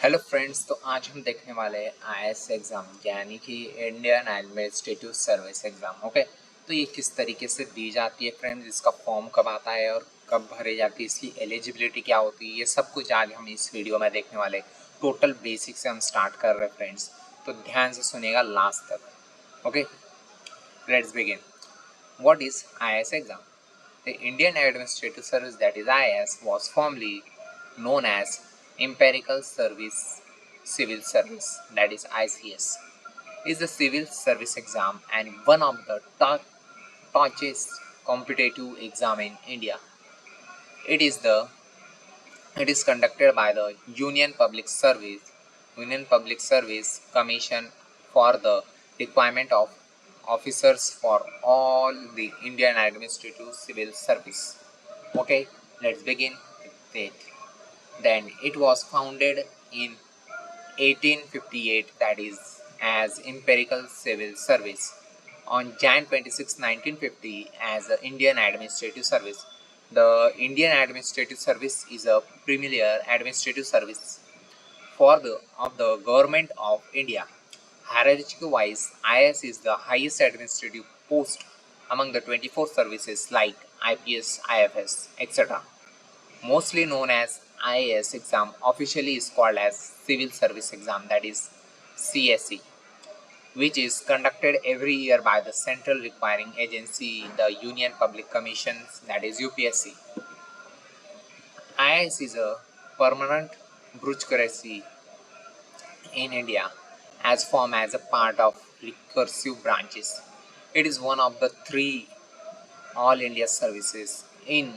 Hello friends, तो आज हम देखने वाले हैं आईएएस एग्ज़ाम यानी कि Indian administrative service exam. Okay, तो ये किस तरीके से दी जाती है फ्रेंड्स, इसका फॉर्म कब आता है और कब भरे जाती है, इसकी एलिजिबिलिटी क्या होती है, ये सब कुछ आज हम इस वीडियो में देखने वाले हैं। टोटल बेसिक से हम स्टार्ट कर रहे हैं फ्रेंड्स, तो ध्यान से सुनिएगा लास्ट तक। Okay, let's begin. What is IAS exam? The Indian Administrative Service, that is IAS, was formerly known as Empirical Service Civil Service, that is ICS, is the civil service exam and one of the toughest competitive exam in India. It is the it is conducted by the Union Public Service Commission for the requirement of officers for all the Indian Administrative Civil Service. Okay, let's begin with it. Then it was founded in 1858, that is, as Empirical Civil Service. On Jan 26, 1950, as the Indian Administrative Service. The Indian Administrative Service is a premier administrative service for the government of India. Hierarchy-wise, IAS is the highest administrative post among the 24 services like IPS, IFS, etc. Mostly known as IAS exam, officially is called as Civil Service Exam, that is CSE, which is conducted every year by the Central Requiring Agency, the Union Public Commissions, that is UPSC. IAS is a permanent bureaucracy in India as formed as a part of recursive branches. It is one of the three all India services in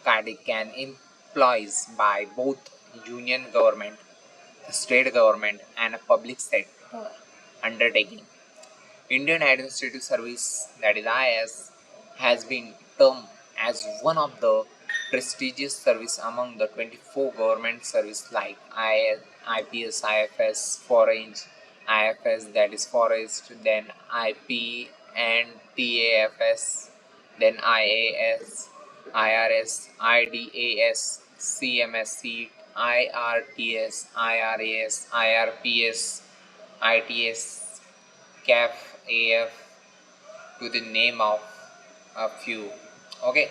Cardiac and employs by both union government, the state government and a public sector undertaking. Indian Administrative Service, that is IAS, has been termed as one of the prestigious service among the 24 government service like IPS, IFS, Forage, IFS, that is Forest, then IP and TAFS, then IAS, IRS, IDAS, CMSC, IRTS, IRAS, IRPS, ITS, CAF, AF, to the name of a few. Okay,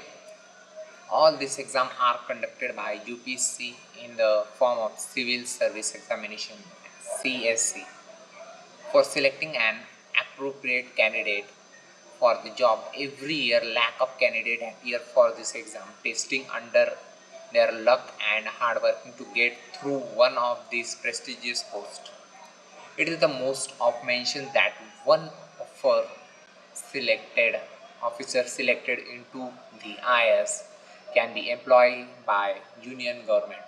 all these exams are conducted by UPSC in the form of Civil Service Examination (CSC) for selecting an appropriate candidate for the job. Every year, lack of candidates appear for this exam, testing under their luck and hard working to get through one of these prestigious posts. It is the most of mention that one offer selected officer selected into the IS can be employed by union government,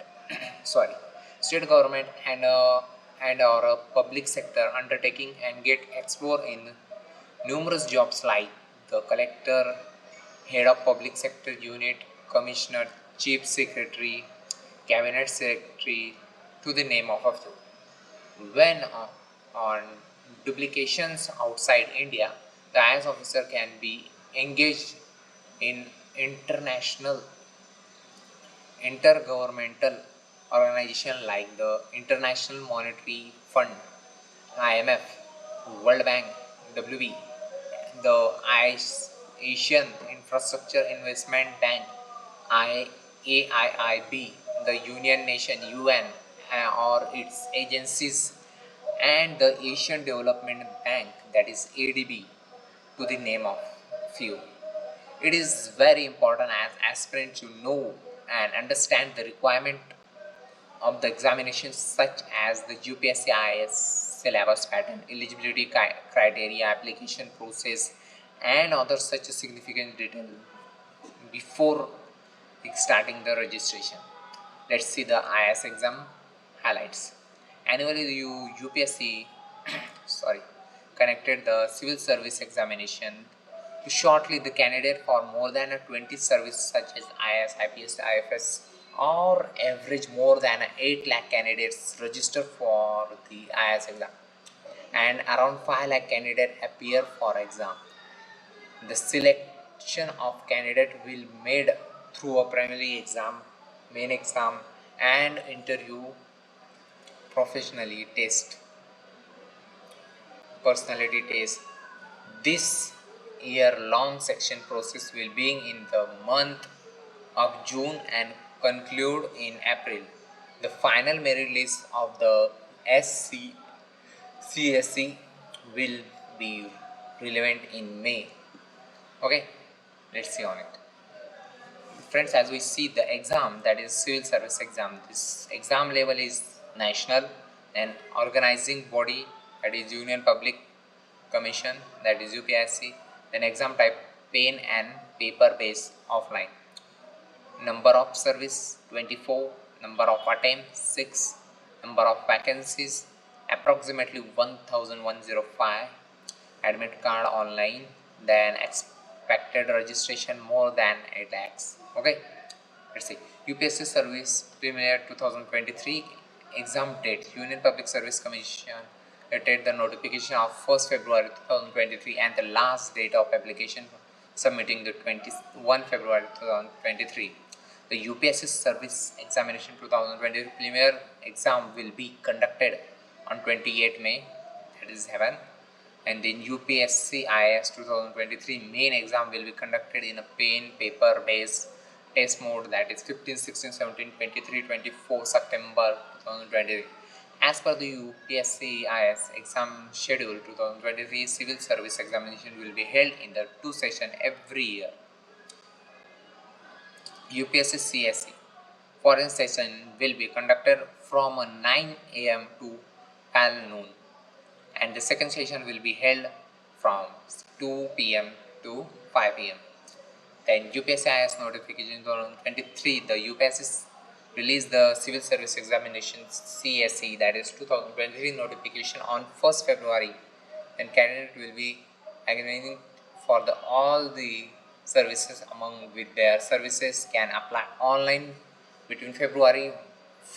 sorry, state government and or a public sector undertaking and get explore in numerous jobs like the collector, head of public sector unit, commissioner, chief secretary, cabinet secretary, to the name of a few. When on duplications outside India, the IAS officer can be engaged in international intergovernmental organization like the International Monetary Fund, IMF, World Bank, WB, the Asian Infrastructure Investment Bank, AIIB, the Union Nation UN or its agencies, and the Asian Development Bank, that is ADB, to the name of few. It is very important as aspirants to know and understand the requirement of the examinations such as the UPSC IAS syllabus pattern, eligibility criteria, application process, and other such significant detail before starting the registration. Let's see the IAS exam highlights. Annually, UPSC sorry, connected the civil service examination to shortlist the candidate for more than a 20 service such as IAS, IPS, IFS, or average more than 8 lakh candidates register for the IAS exam, and around 5 lakh candidates appear for exam. The selection of candidate will made through a primary exam, main exam, and interview professionally test, personality test. This year-long section process will begin in the month of June and conclude in April. The final merit list of the CSC will be relevant in May. Okay, let's see on it. Friends, as we see the exam, that is civil service exam, this exam level is national, and organizing body, that is Union Public Commission, that is UPSC. Then exam type pen and paper based offline. Number of service 24, number of attempts 6, number of vacancies approximately 1105, admit card online, then expected registration more than 8 lakhs. Okay, let's see. UPSC Service Premier 2023 exam date. Union Public Service Commission dated the notification of 1st February 2023 and the last date of application submitting the 21 February 2023. The UPSC Service Examination 2023 Premier exam will be conducted on 28 May, that is heaven, and then UPSC IAS 2023 main exam will be conducted in a pen paper based test mode, that is 15, 16, 17, 23, 24 September 2023. As per the UPSC IAS exam schedule 2023, civil service examination will be held in the 2 sessions every year. UPSC CSE foreign session will be conducted from 9 a.m. to 12 noon, and the second session will be held from 2 p.m. to 5 p.m. Then UPSC IAS notification 2023, the UPSC released the civil service examinations CSE, that is 2023 notification on 1st February. Then candidate will be examining for all the services among with their services can apply online between February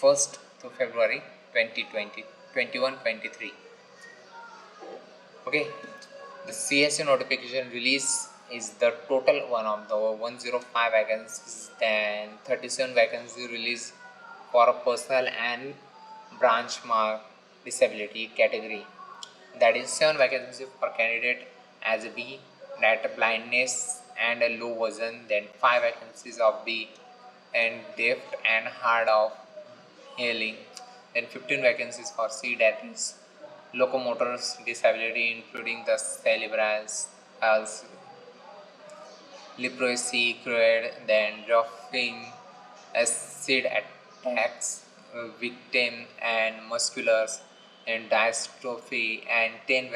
1st to February 2020 21-23. Okay, the CSE notification release is the total one of the 105 vacancies, then 37 vacancies released for a personal and branch mark disability category, that is 7 vacancies for candidate as a B, that blindness and a low vision, then 5 vacancies of B and deaf and hard of hearing, then 15 vacancies for C, that is locomotor disability including the cerebral palsy, leprosy, CRED, then dropping acid attacks, victim and musculars, and dystrophy, and 10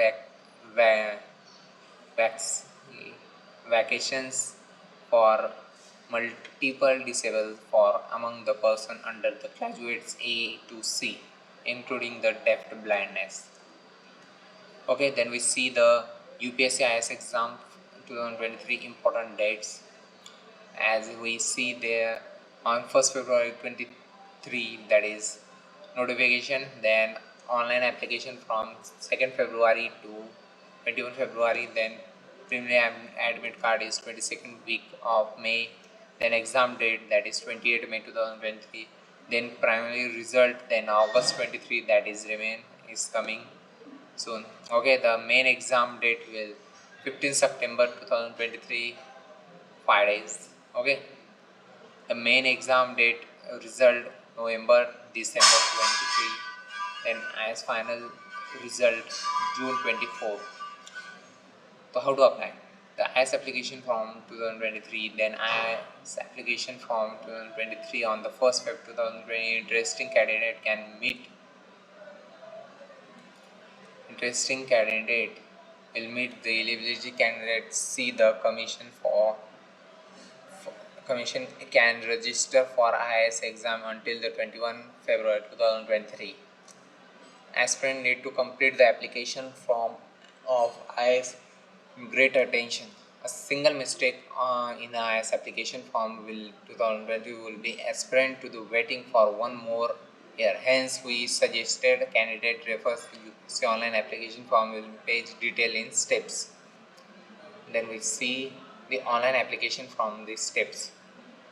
vacations for multiple disabled for among the person under the graduates A to C, including the deaf blindness. Okay, then we see the UPSC IAS exam 2023 important dates. As we see there, on 1st February 23, that is notification, then online application from 2nd February to 21 February, then preliminary admit card is 22nd week of May, then exam date, that is 28 May 2023, then primary result, then August 23, that is is coming soon. Okay, the main exam date will 15 September 2023, 5 days. Okay, the main exam date result November December 23, then as final result June 24. So how to apply? The IAS application form 2023, then IAS application form 2023 on the 1st Feb 2020. Interesting candidate will meet the eligibility candidates. See the commission commission can register for IAS exam until the 21 February 2023. Aspirant need to complete the application form of IAS. Great attention. A single mistake in the IAS application form will 2020 will be aspirant to the waiting for one more year. Hence, we suggested candidate refers to UPSC online application form will page detail in steps. Then we see the online application from the steps.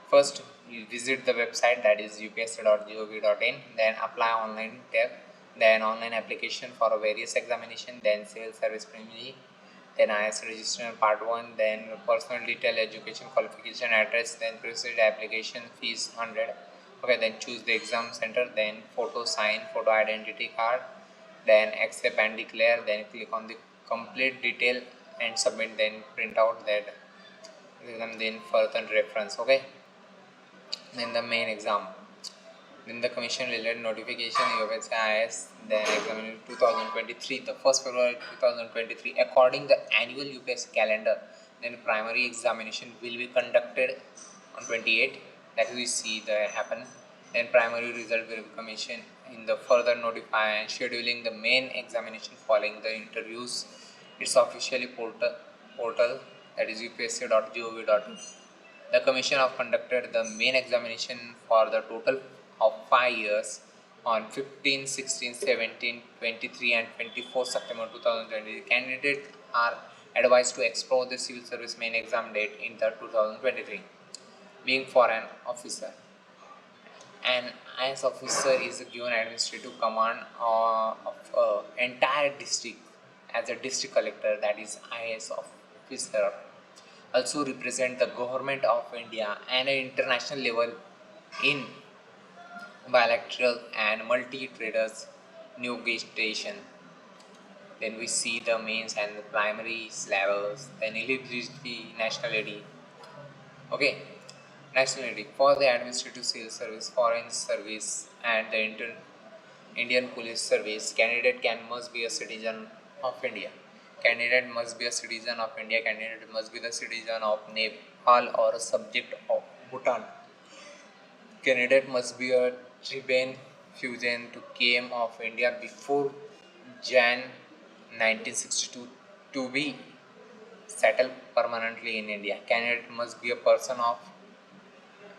First, you visit the website, that is upsc.gov.in, then apply online tab. then online application for a various examination, then civil service preliminary, then IS registration part 1, then personal detail, education qualification, address, then proceed application, fees 100. Okay, then choose the exam center, then photo sign, photo identity card, then accept and declare, then click on the complete detail and submit, then print out that exam, then further reference. Okay, then the main exam, then the commission related notification UPSC then examination 2023, the 1st February 2023, according the annual UPSC calendar, then primary examination will be conducted on 28, that we see that happen. Then primary result will be commissioned in the further notify and scheduling the main examination following the interviews. Its officially portal, that is upsc.gov.in. The commission have conducted the main examination for the total of 5 years on 15, 16, 17, 23 and 24 September 2020. Candidates are advised to explore the civil service main exam date in the 2023. Being for an officer, an IS officer is given administrative command of entire district as a district collector, that is IS officer. Also represent the government of India and an international level in bilateral and multi-traders negotiation. Then we see the mains and the primary levels, then eligibility, nationality. Okay, nationality for the administrative civil service, foreign service, and the Indian police service, candidate must be a citizen of India. Candidate must be a citizen of India. Candidate must be the citizen of Nepal or a subject of Bhutan. Candidate must be a Tibetan fusion to came of India before Jan 1962 to be settled permanently in India. Candidate must be a person of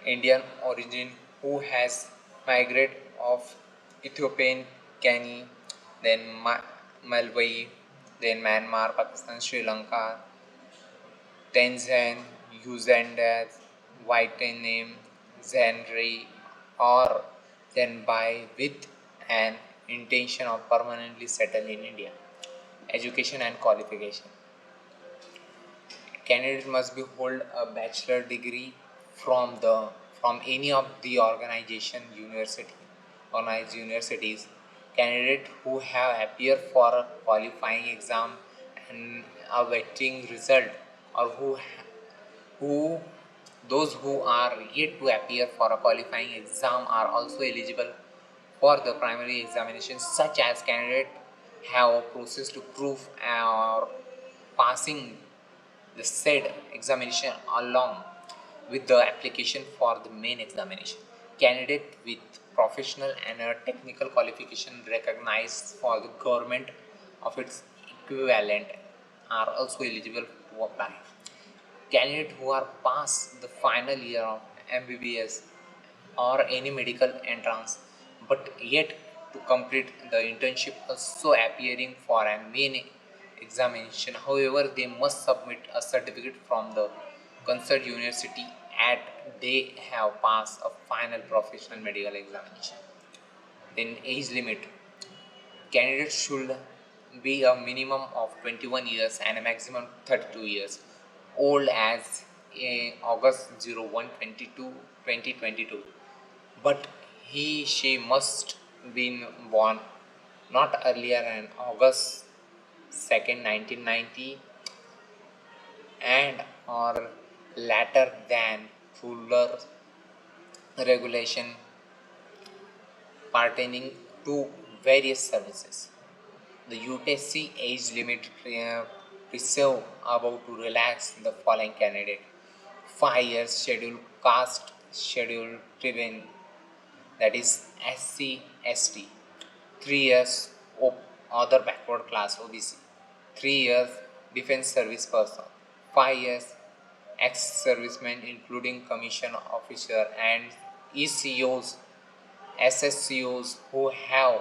Indian origin who has migrated of Ethiopian, Kenya, then Malawi, then Myanmar, Pakistan, Sri Lanka, Tanzania, Uganda, Vietnam, Zenri, or then by with an intention of permanently settle in India. Education and qualification. Candidate must be hold a bachelor degree from any of the organized universities. Candidate who have appeared for a qualifying exam and awaiting result, or who those who are yet to appear for a qualifying exam are also eligible for the primary examination, such as candidate have a process to prove or passing the said examination along with the application for the main examination. Candidate with professional and a technical qualification recognized for the government of its equivalent are also eligible to apply. Candidates who are past the final year of MBBS or any medical entrance but yet to complete the internship also appearing for a main examination. However, they must submit a certificate from the concerned university at they have passed a final professional medical examination. Then age limit. Candidates should be a minimum of 21 years and a maximum 32 years old as August 01 2022, but she must be born not earlier than August 2nd 1990 and or later than fuller regulation pertaining to various services. The UPSC age limit preserve about to relax the following candidate: 5 years scheduled caste, scheduled tribune, that is SC ST, 3 years other backward class OBC, 3 years defense service person, 5 years ex-servicemen including commission officer and ECOs, SSCOs who have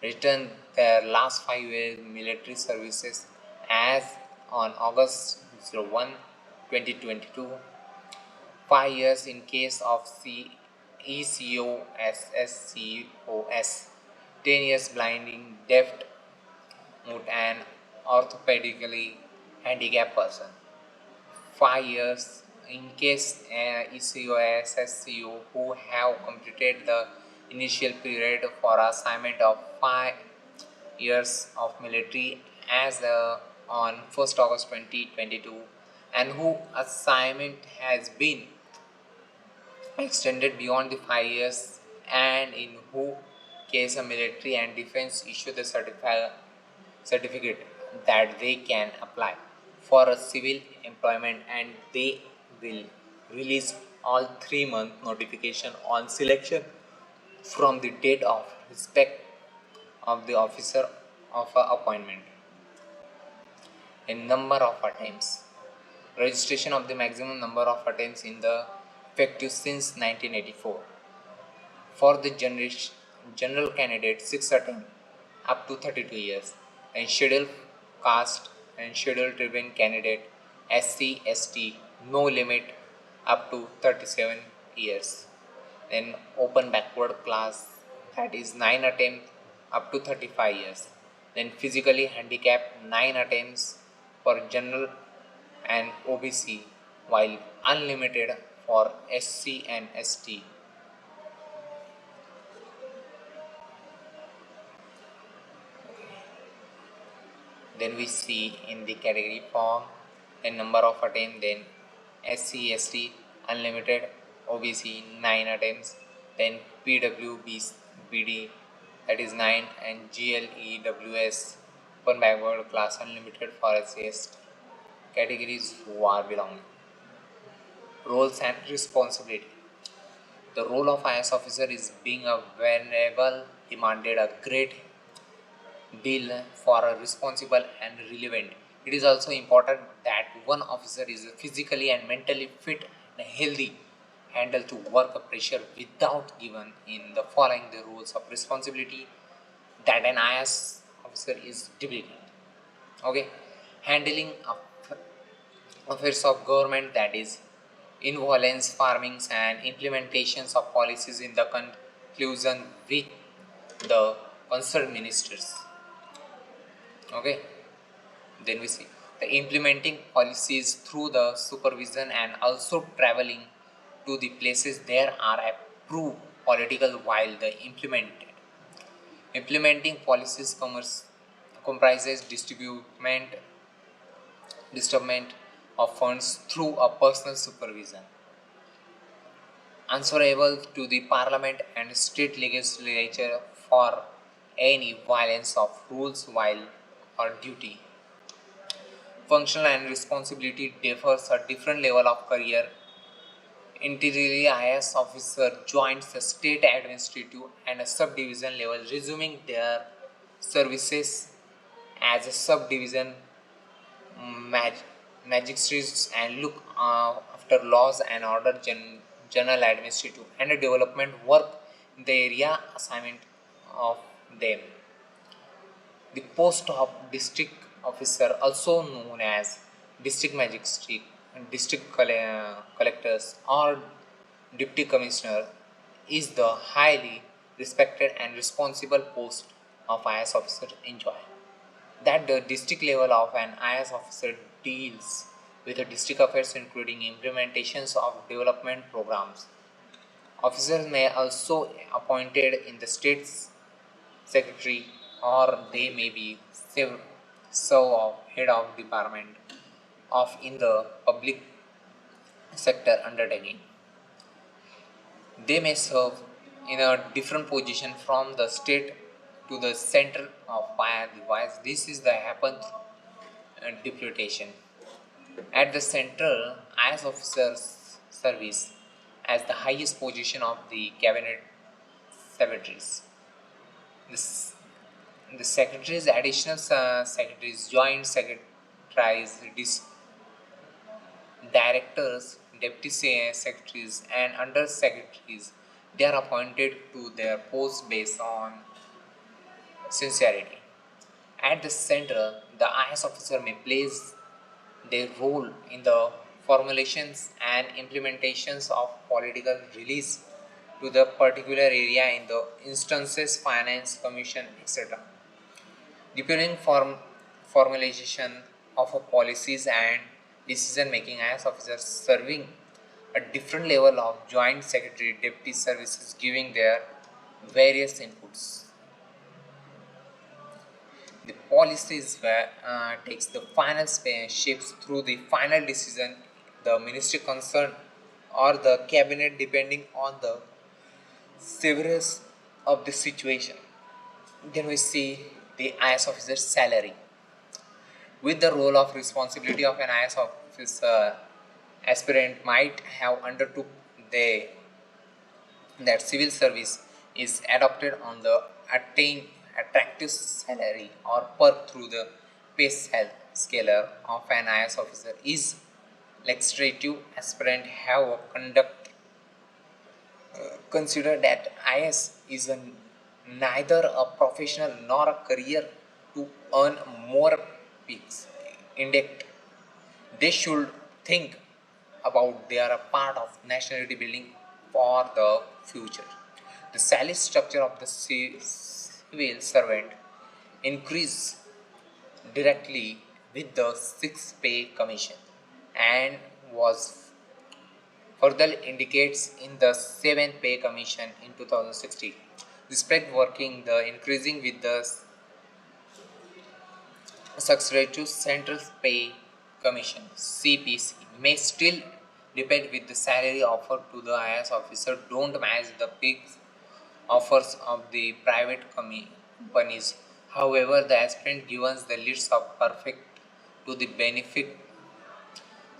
returned their last 5 years military services as on August 2022, 5 years in case of ECO, SSCOS, 10 years blinding, deaf, mute, and orthopedically handicapped person. 5 years in case ECO or SSCO who have completed the initial period for assignment of 5 years of military as on 1st August 2022, and who assignment has been extended beyond the 5 years, and in who case a military and defense issue the certificate that they can apply for a civil employment, and they will release all 3-month notification on selection from the date of respect of the officer of a appointment. A number of attempts. Registration of the maximum number of attempts in the effective since 1984. For the general candidate, 6 attempts up to 32 years, and scheduled caste and scheduled tribune candidate SC ST no limit up to 37 years. Then open backward class, that is 9 attempts up to 35 years. Then physically handicapped, 9 attempts for general and OBC, while unlimited for SC and ST. Then we see in the category form the number of attempts, then SC, ST, unlimited, OBC 9 attempts, then PWBD that is 9, and GLEWS open backward class unlimited for SC categories who are belonging. Roles and responsibility. The role of IS officer is being a whenever demanded a great deal for a responsible and relevant. It is also important that one officer is physically and mentally fit and healthy, handle to work pressure without given in the following the rules of responsibility that an IS officer is debating. Okay, handling affairs of government, that is involence farmings and implementations of policies in the conclusion with the concerned ministers. Okay, then we see the implementing policies through the supervision and also traveling to the places there are approved political while the implementing policies comprises distribution of funds through a personal supervision, answerable to the parliament and state legislature for any violence of rules while on duty. Functional and responsibility differs at different level of career. Interiorly, IS officer joins the state administrative and a subdivision level, resuming their services as a subdivision magistrates and look after laws and order general administrative and development work in the area assignment of them. The post of district officer, also known as district magistrate, district collectors, or deputy commissioner, is the highly respected and responsible post of IS officer enjoy. That the district level of an IS officer deals with the district affairs including implementations of development programs. Officers may also appointed in the state's secretary, or they may be serve of head of department of in the public sector undertaking. They may serve in a different position from the state to the center of via device. This is the happen deputation. At the center, IS officers service as the highest position of the cabinet secretaries. This the secretaries, additional secretaries, joint secretaries, directors, deputy secretaries, and under secretaries, they are appointed to their posts based on sincerity. At the center, the IS officer may place their role in the formulations and implementations of political release to the particular area in the instances finance commission etc. Depending formalization of a policies and decision making as officers serving a different level of joint secretary deputy services giving their various inputs. The policies takes the final shapes through the final decision the ministry concerned or the cabinet depending on the severity of the situation. Then we see the IS officer's salary. With the role of responsibility of an IS officer, aspirant might have undertook the that civil service is adopted on the attain attractive salary or perk through the pay scalar of an IS officer is legislative aspirant have conduct consider that IS is neither a professional nor a career to earn more peaks indeed they should think about they are a part of nationality building for the future. The salary structure of the civil servant increase directly with the sixth pay commission and was further indicates in the seventh pay commission in 2016. Despite working the increasing with the successor Central Pay Commission (CPC) may still depend with the salary offered to the IAS officer don't match the peak offers of the private companies. However, the aspirant given the list of perfect to the benefit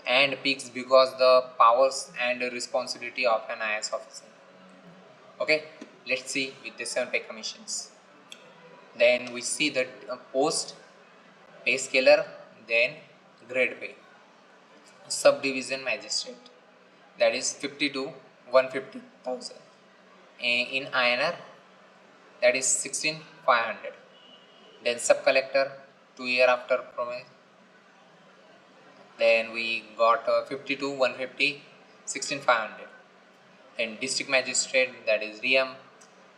and peaks because the powers and responsibility of an IAS officer. Okay, let's see with the 7 pay commissions. Then we see the post pay scalar, then grade pay. Subdivision magistrate, that is 52 150,000 in INR, that is 16,500. Then sub collector 2 year after promise, then we got 52 150 16,500. Then district magistrate, that is DM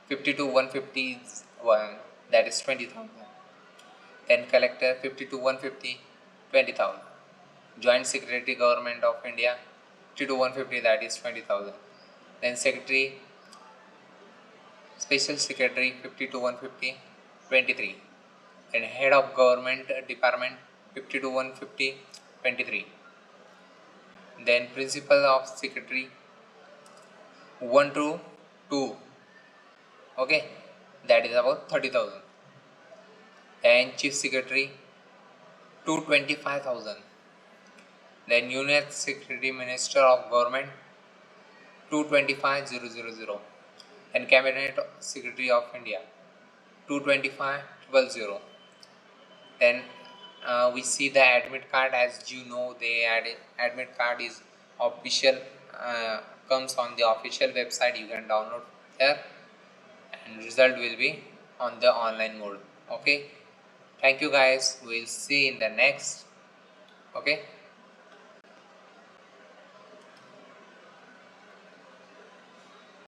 52 151, that is 20,000. Then collector 52 150 20,000. Joint Secretary Government of India 52 150, that is 20,000. Then Secretary Special Secretary 52 150 23. Then Head of Government Department 52 150 23. Then Principal of Secretary 1 to 2, okay, that is about 30,000. Then Chief Secretary 225,000. Then Union Secretary Minister of Government 225,000. And Cabinet Secretary of India 225,000. Then we see the admit card. As you know, the admit card is official, comes on the official website. You can download there, and result will be on the online mode. Okay, thank you guys. We'll see in the next. Okay.